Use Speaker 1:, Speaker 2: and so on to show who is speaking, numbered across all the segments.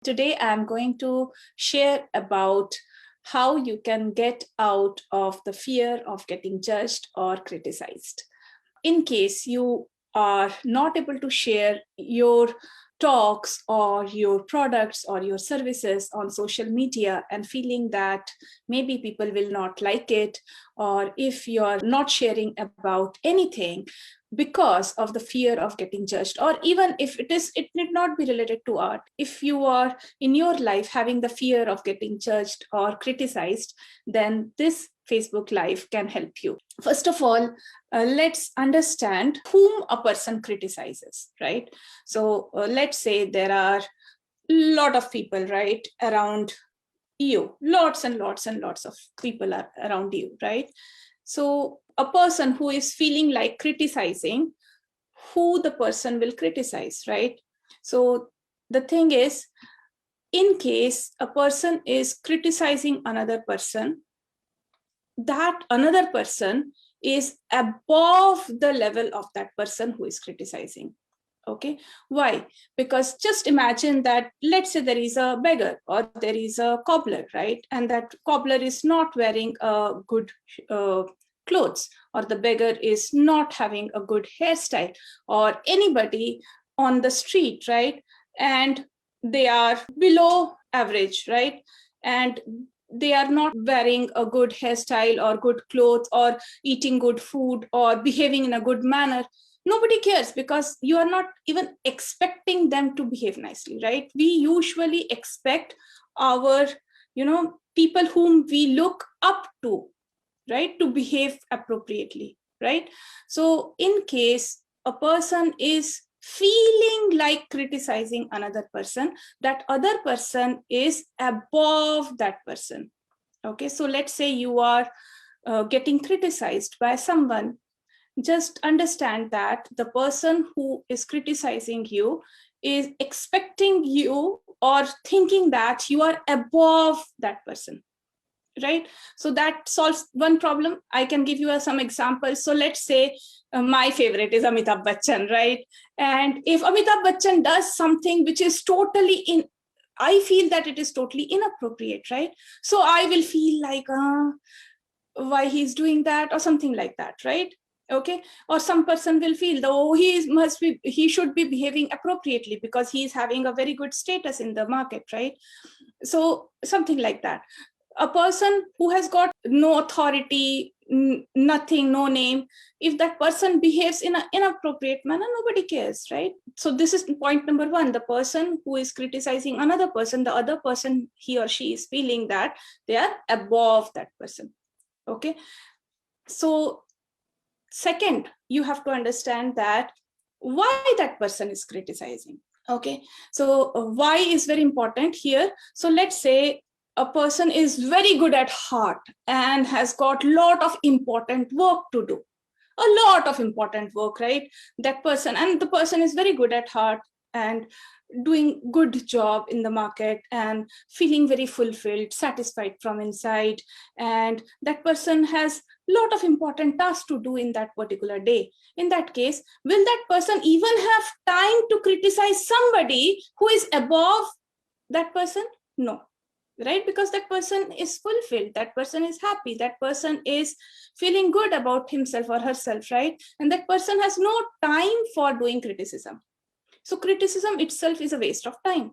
Speaker 1: Today, I'm going to share about how you can get out of the fear of getting judged or criticized. In case you are not able to share your talks or your products or your services on social media and feeling that maybe people will not like it, or if you're not sharing about anything because of the fear of getting judged, or even if it need not be related to art, if you are in your life having the fear of getting judged or criticized, then this Facebook Live can help you. First of all, let's understand whom a person criticizes, right? So let's say there are a lot of people, right, around you. Lots and lots and lots of people are around you, right? So a person who is feeling like criticizing, who the person will criticize, right? So the thing is, in case a person is criticizing another person, that another person is above the level of that person who is criticizing. Okay, why? Because just imagine that, let's say there is a beggar or there is a cobbler, right? And that cobbler is not wearing a good clothes, or the beggar is not having a good hairstyle, or anybody on the street, right? And they are below average, right? And they are not wearing a good hairstyle or good clothes or eating good food or behaving in a good manner. Nobody cares, because you are not even expecting them to behave nicely, right? We usually expect our, people whom we look up to, right, to behave appropriately, right? So in case a person is feeling like criticizing another person, that other person is above that person. Okay, so let's say you are getting criticized by someone. Just understand that the person who is criticizing you is expecting you or thinking that you are above that person, right? So that solves one problem. I can give you some examples. So let's say my favorite is Amitabh Bachchan, right? And if Amitabh Bachchan does something which is totally I feel that it is totally inappropriate, right? So I will feel like, why he's doing that, or something like that, right? Okay, or some person will feel, though, he should be behaving appropriately because he is having a very good status in the market, right? So something like that. A person who has got no authority, nothing, no name, if that person behaves in an inappropriate manner, nobody cares, right? So this is point number one. The person who is criticizing another person, the other person, he or she is feeling that they are above that person. Okay, so second, you have to understand that why that person is criticizing. Okay, so why is very important here. So let's say a person is very good at heart and has got lot of important work to do, a lot of important work, right? That person, and the person is very good at heart and doing good job in the market and feeling very fulfilled, satisfied from inside, and that person has lot of important tasks to do in that particular day. In that case, will that person even have time to criticize somebody who is above that person? No, right? Because that person is fulfilled, that person is happy, that person is feeling good about himself or herself, right? And that person has no time for doing criticism. So criticism itself is a waste of time.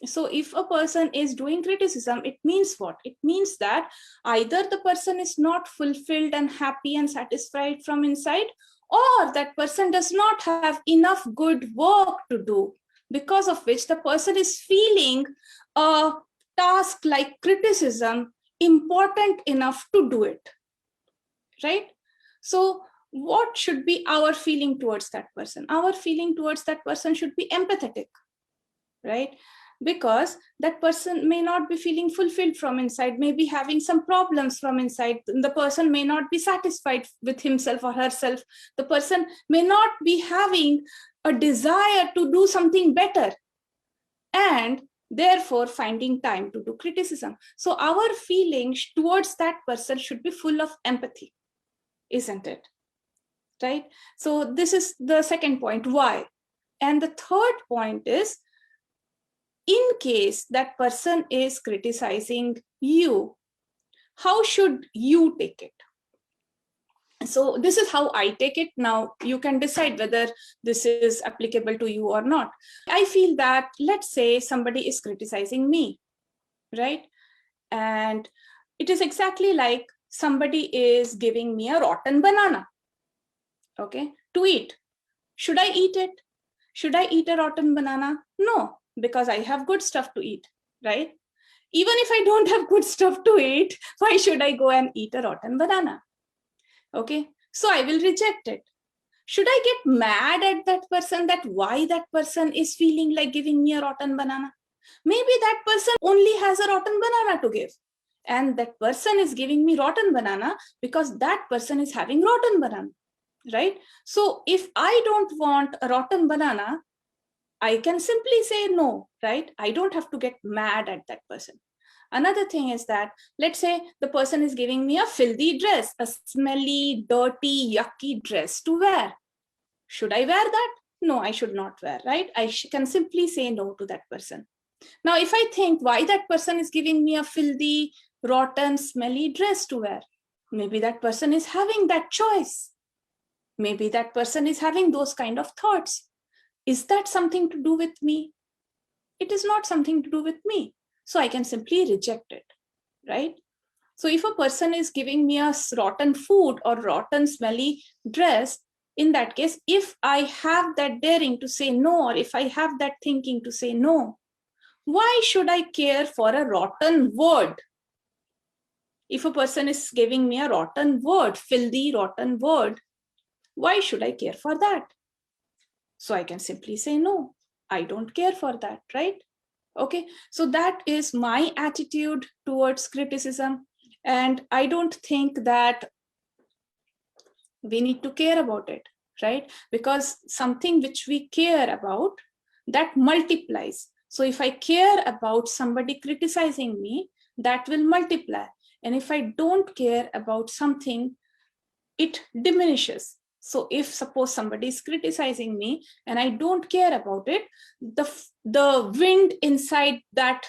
Speaker 1: So if a person is doing criticism, it means what? It means that either the person is not fulfilled and happy and satisfied from inside, or that person does not have enough good work to do, because of which the person is feeling a task like criticism important enough to do it, right? So what should be our feeling towards that person? Our feeling towards that person should be empathetic, right? Because that person may not be feeling fulfilled from inside, may be having some problems from inside. The person may not be satisfied with himself or herself. The person may not be having a desire to do something better, and therefore finding time to do criticism. So our feelings towards that person should be full of empathy, isn't it? Right? So this is the second point, why. And the third point is, in case that person is criticizing you, how should you take it? So this is how I take it. Now you can decide whether this is applicable to you or not. I feel that, let's say somebody is criticizing me, right? And it is exactly like somebody is giving me a rotten banana, okay, to eat. Should I eat it? Should I eat a rotten banana? No, because I have good stuff to eat, right? Even if I don't have good stuff to eat, why should I go and eat a rotten banana? Okay, so I will reject it. Should I get mad at that person that why that person is feeling like giving me a rotten banana? Maybe that person only has a rotten banana to give. And that person is giving me rotten banana because that person is having rotten banana, right? So if I don't want a rotten banana, I can simply say no, right? I don't have to get mad at that person. Another thing is that, let's say the person is giving me a filthy dress, a smelly, dirty, yucky dress to wear. Should I wear that? No, I should not wear, right? I can simply say no to that person. Now, if I think why that person is giving me a filthy, rotten, smelly dress to wear, maybe that person is having that choice. Maybe that person is having those kind of thoughts. Is that something to do with me? It is not something to do with me. So I can simply reject it, right? So if a person is giving me a rotten food or rotten, smelly dress, in that case, if I have that daring to say no, or if I have that thinking to say no, why should I care for a rotten word? If a person is giving me a rotten word, filthy, rotten word, why should I care for that? So I can simply say no, I don't care for that, right? Okay, so that is my attitude towards criticism. And I don't think that we need to care about it, right? Because something which we care about, that multiplies. So if I care about somebody criticizing me, that will multiply. And if I don't care about something, it diminishes. So if suppose somebody is criticizing me and I don't care about it, the wind inside that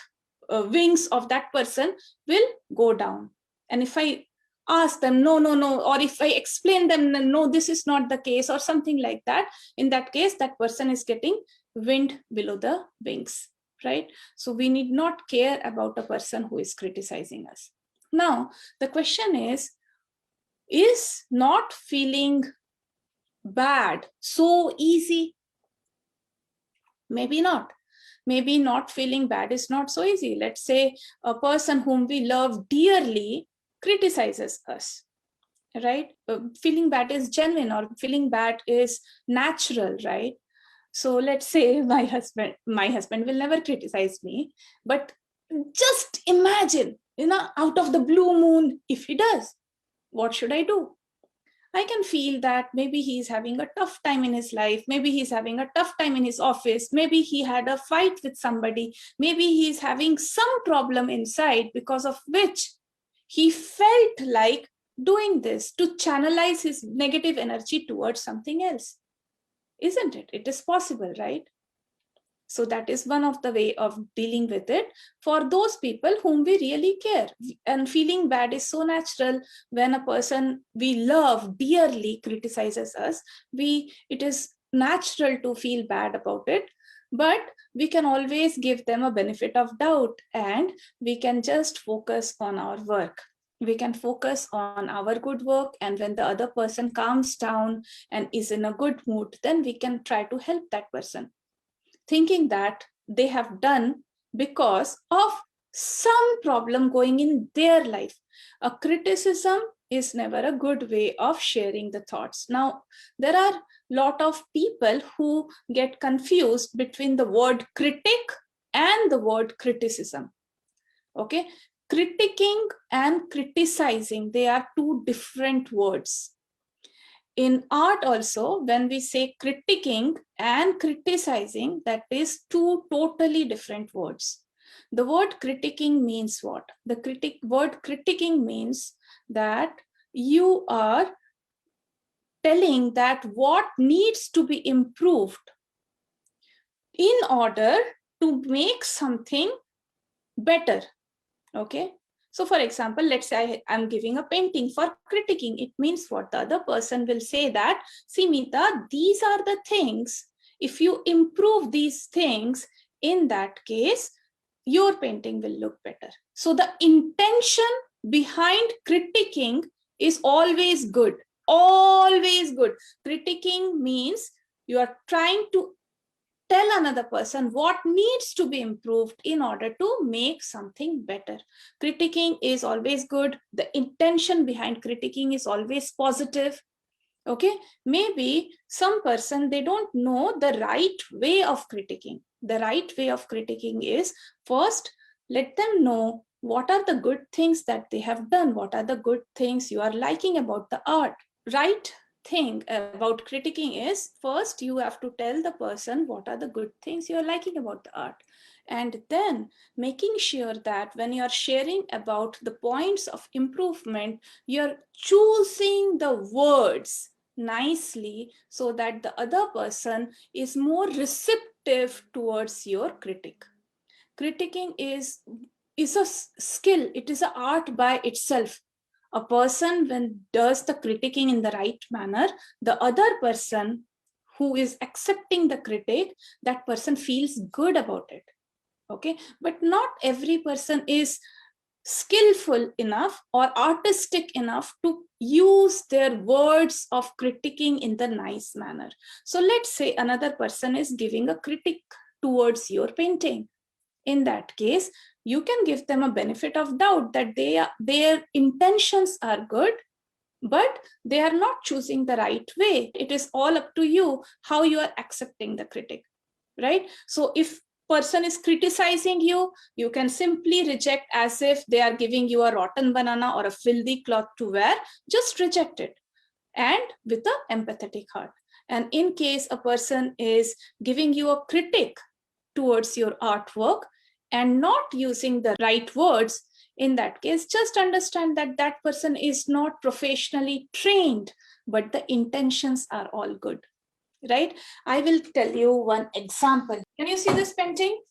Speaker 1: wings of that person will go down. And if I ask them, no, no, no, or if I explain them, no, this is not the case, or something like that, in that case, that person is getting wind below the wings, right? So we need not care about a person who is criticizing us. Now, the question is not feeling bad so easy? Maybe not. Maybe not feeling bad is not so easy. Let's say a person whom we love dearly criticizes us, right? Feeling bad is genuine, or feeling bad is natural, right? So let's say my husband will never criticize me, but just imagine, out of the blue moon, if he does, what should I do? I can feel that maybe he's having a tough time in his life. Maybe he's having a tough time in his office. Maybe he had a fight with somebody. Maybe he's having some problem inside because of which he felt like doing this to channelize his negative energy towards something else. Isn't it? It is possible, right? So that is one of the way of dealing with it for those people whom we really care. And feeling bad is so natural. When a person we love dearly criticizes us, it is natural to feel bad about it, but we can always give them a benefit of doubt, and we can just focus on our work. We can focus on our good work, and when the other person calms down and is in a good mood, then we can try to help that person, thinking that they have done because of some problem going in their life. A criticism is never a good way of sharing the thoughts. Now, there are a lot of people who get confused between the word critic and the word criticism. Okay, critiquing and criticizing, they are two different words. In art also, when we say critiquing and criticizing, that is two totally different words. The word critiquing means what? The word critiquing means that you are telling that what needs to be improved in order to make something better. Okay. So for example, let's say I'm giving a painting for critiquing. It means what? The other person will say that, see Meeta, these are the things. If you improve these things, in that case, your painting will look better. So the intention behind critiquing is always good. Always good. Critiquing means you are trying to tell another person what needs to be improved in order to make something better. Critiquing is always good. The intention behind critiquing is always positive. Okay, maybe some person, they don't know the right way of critiquing. The right way of critiquing is, first, let them know what are the good things that they have done, what are the good things you are liking about the art. Right thing about critiquing is, first you have to tell the person what are the good things you are liking about the art, and then making sure that when you are sharing about the points of improvement, you're choosing the words nicely so that the other person is more receptive towards your critique. Critiquing is a skill, it is an art by itself. A person, when does the critiquing in the right manner, the other person who is accepting the critique, that person feels good about it. Okay, but not every person is skillful enough or artistic enough to use their words of critiquing in the nice manner. So let's say another person is giving a critique towards your painting. In that case, you can give them a benefit of doubt that their intentions are good, but they are not choosing the right way. It is all up to you how you are accepting the critic, right? So if person is criticizing you, you can simply reject as if they are giving you a rotten banana or a filthy cloth to wear. Just reject it, and with an empathetic heart. And in case a person is giving you a critic towards your artwork and not using the right words, in that case, just understand that that person is not professionally trained, but the intentions are all good, right? I will tell you one example. Can you see this painting?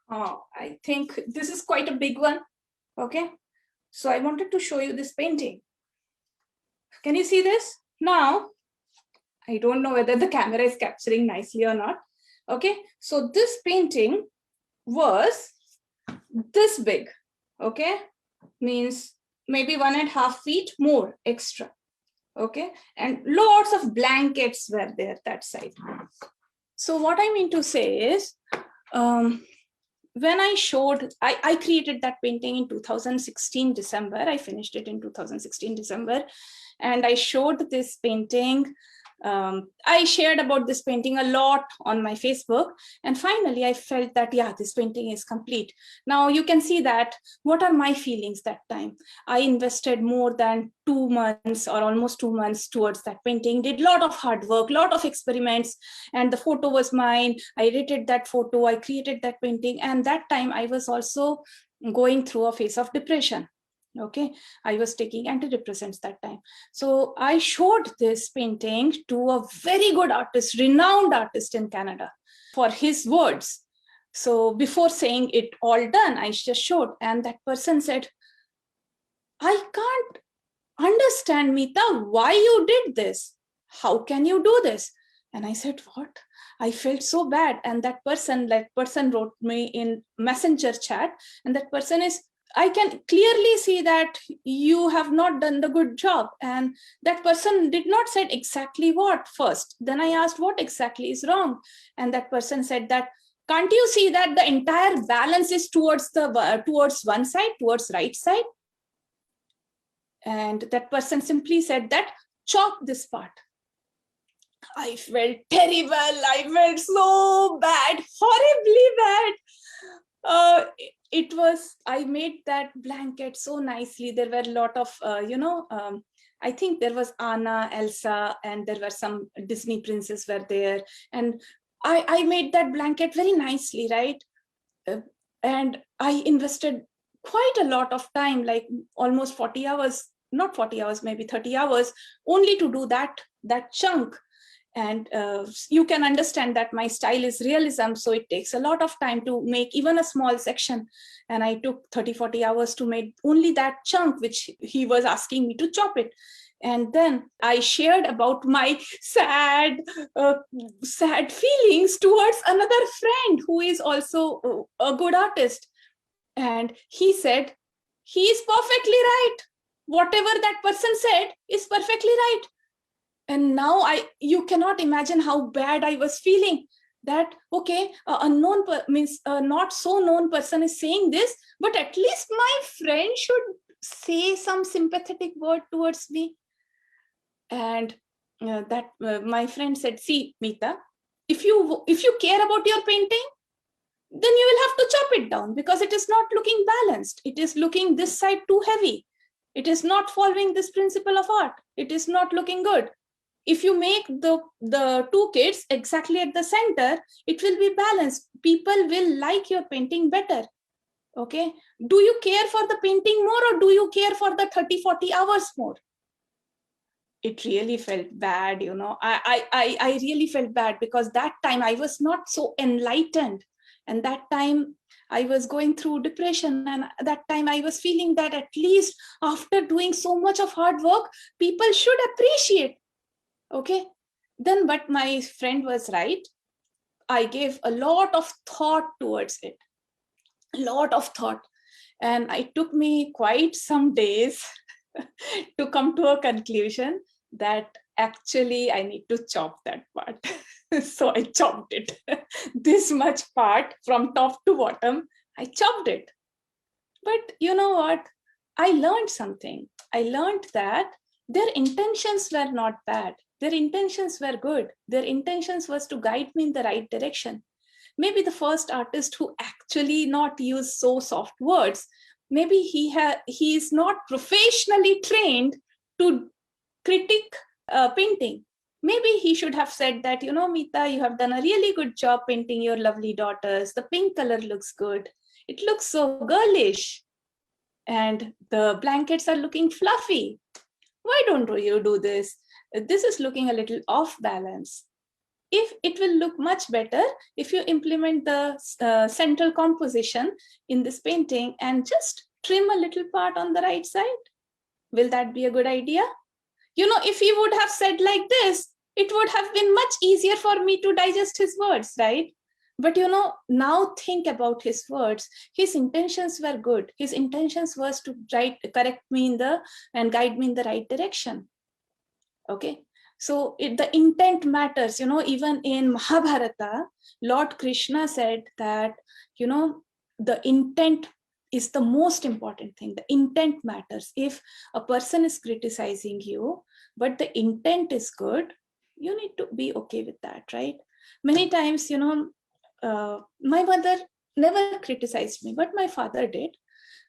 Speaker 1: Oh, I think this is quite a big one. Okay, so I wanted to show you this painting. Can you see this? Now, I don't know whether the camera is capturing nicely or not. Okay, so this painting was this big. Okay, means maybe 1.5 feet more extra. Okay, and lots of blankets were there that side. So what I mean to say is, when I showed, I created that painting in 2016 December. I finished it in 2016 December, and I showed this painting. I shared about this painting a lot on my Facebook, and finally I felt that, yeah, this painting is complete. Now you can see that what are my feelings that time. I invested more than 2 months or almost 2 months towards that painting, did a lot of hard work, lot of experiments, and the photo was mine. I edited that photo, I created that painting, and that time I was also going through a phase of depression. Okay, I was taking antidepressants that time. So I showed this painting to a very good artist, renowned artist in Canada, for his words. So before saying it all done, I just showed, and that person said, I can't understand, Meeta, why you did this. How can you do this? And I said, what? I felt so bad. And that person wrote me in Messenger chat, and that person is, I can clearly see that you have not done the good job. And that person did not say exactly what first. Then I asked what exactly is wrong. And that person said that, can't you see that the entire balance is towards one side, towards right side? And that person simply said that, chop this part. I felt terrible. I felt so bad, horribly bad. I made that blanket so nicely. There were a lot of, I think there was Anna, Elsa, and there were some Disney princes were there. And I made that blanket very nicely, right? And I invested quite a lot of time, like almost 40 hours, not 40 hours, maybe 30 hours, only to do that chunk. And you can understand that my style is realism, so it takes a lot of time to make even a small section. And I took 30-40 hours to make only that chunk which he was asking me to chop it. And then I shared about my sad feelings towards another friend who is also a good artist. And he said, he is perfectly right. Whatever that person said is perfectly right. And now you cannot imagine how bad I was feeling, that okay, means a not so known person is saying this, but at least my friend should say some sympathetic word towards me. And my friend said, see, Meeta, if you care about your painting, then you will have to chop it down, because it is not looking balanced. It is looking this side too heavy. It is not following this principle of art. It is not looking good. If you make the two kids exactly at the center, it will be balanced. People will like your painting better. Okay. Do you care for the painting more, or do you care for the 30-40 hours more? It really felt bad, I really felt bad, because that time I was not so enlightened. And that time I was going through depression. And that time I was feeling that at least after doing so much of hard work, people should appreciate. Okay. Then, but my friend was right. I gave a lot of thought towards it, a lot of thought. And it took me quite some days to come to a conclusion that actually I need to chop that part. So I chopped it. This much part from top to bottom, I chopped it. But you know what? I learned something. I learned that their intentions were not bad. Their intentions were good. Their intentions was to guide me in the right direction. Maybe the first artist who actually not use so soft words, maybe he is not professionally trained to critic painting. Maybe he should have said that, Meeta, you have done a really good job painting your lovely daughters. The pink color looks good. It looks so girlish. And the blankets are looking fluffy. Why don't you do this? This is looking a little off balance. If it will look much better if you implement the central composition in this painting and just trim a little part on the right side. Will that be a good idea? If he would have said like this, it would have been much easier for me to digest his words, right? But now think about his words. His intentions were good. His intentions was to correct me and guide me in the right direction. Okay. So the intent matters. Even in Mahabharata, Lord Krishna said that, the intent is the most important thing. The intent matters. If a person is criticizing you, but the intent is good, you need to be okay with that, right? Many times, my mother never criticized me, but my father did.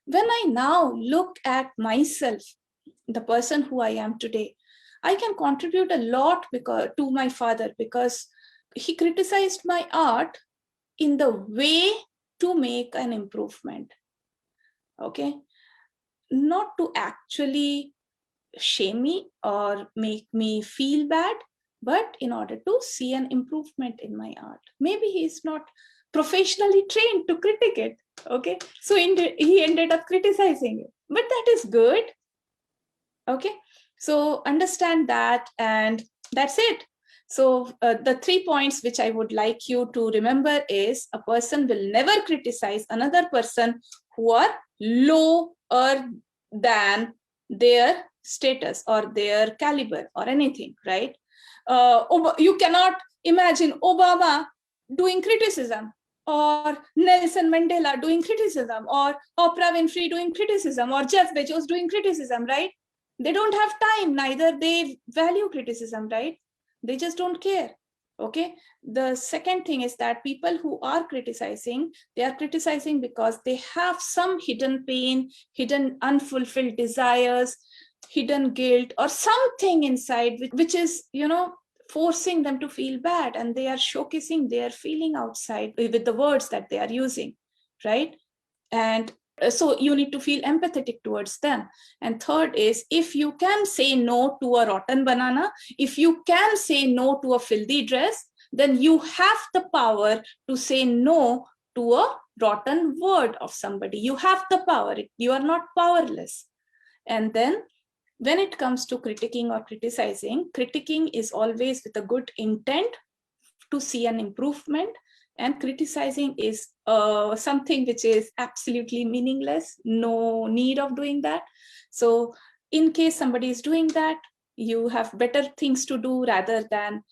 Speaker 1: When I now look at myself, the person who I am today, I can contribute a lot to my father, because he criticized my art in the way to make an improvement. Okay. Not to actually shame me or make me feel bad, but in order to see an improvement in my art. Maybe he's not professionally trained to critique it. Okay. So he ended up criticizing it, but that is good. Okay. So understand that, and that's it. So the 3 points which I would like you to remember is, a person will never criticize another person who are lower than their status or their caliber or anything, right? You cannot imagine Obama doing criticism, or Nelson Mandela doing criticism, or Oprah Winfrey doing criticism, or Jeff Bezos doing criticism, right? They don't have time, neither they value criticism, right? They just don't care. Okay. The second thing is that people who are criticizing, they are criticizing because they have some hidden pain, hidden unfulfilled desires, hidden guilt, or something inside which is, forcing them to feel bad, and they are showcasing their feeling outside with the words that they are using, right? And So you need to feel empathetic towards them. And third is, if you can say no to a rotten banana, if you can say no to a filthy dress, then you have the power to say no to a rotten word of somebody. You have the power. You are not powerless. And then when it comes to critiquing or criticizing, critiquing is always with a good intent to see an improvement, and criticizing is something which is absolutely meaningless. No need of doing that. So in case somebody is doing that, you have better things to do rather than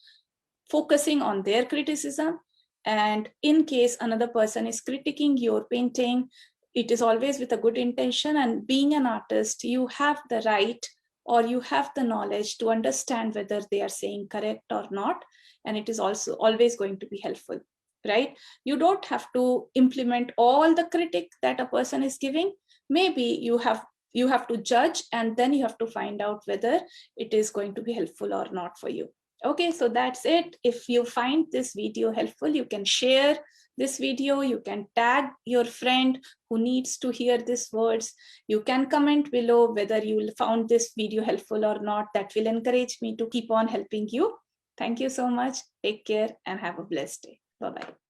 Speaker 1: focusing on their criticism. And in case another person is critiquing your painting, it is always with a good intention. And being an artist, you have the right, or you have the knowledge to understand whether they are saying correct or not. And it is also always going to be helpful, right? You don't have to implement all the critique that a person is giving. Maybe you have to judge, and then you have to find out whether it is going to be helpful or not for you. Okay, so that's it. If you find this video helpful, you can share this video, you can tag your friend who needs to hear these words. You can comment below whether you found this video helpful or not. That will encourage me to keep on helping you. Thank you so much. Take care and have a blessed day. Bye-bye.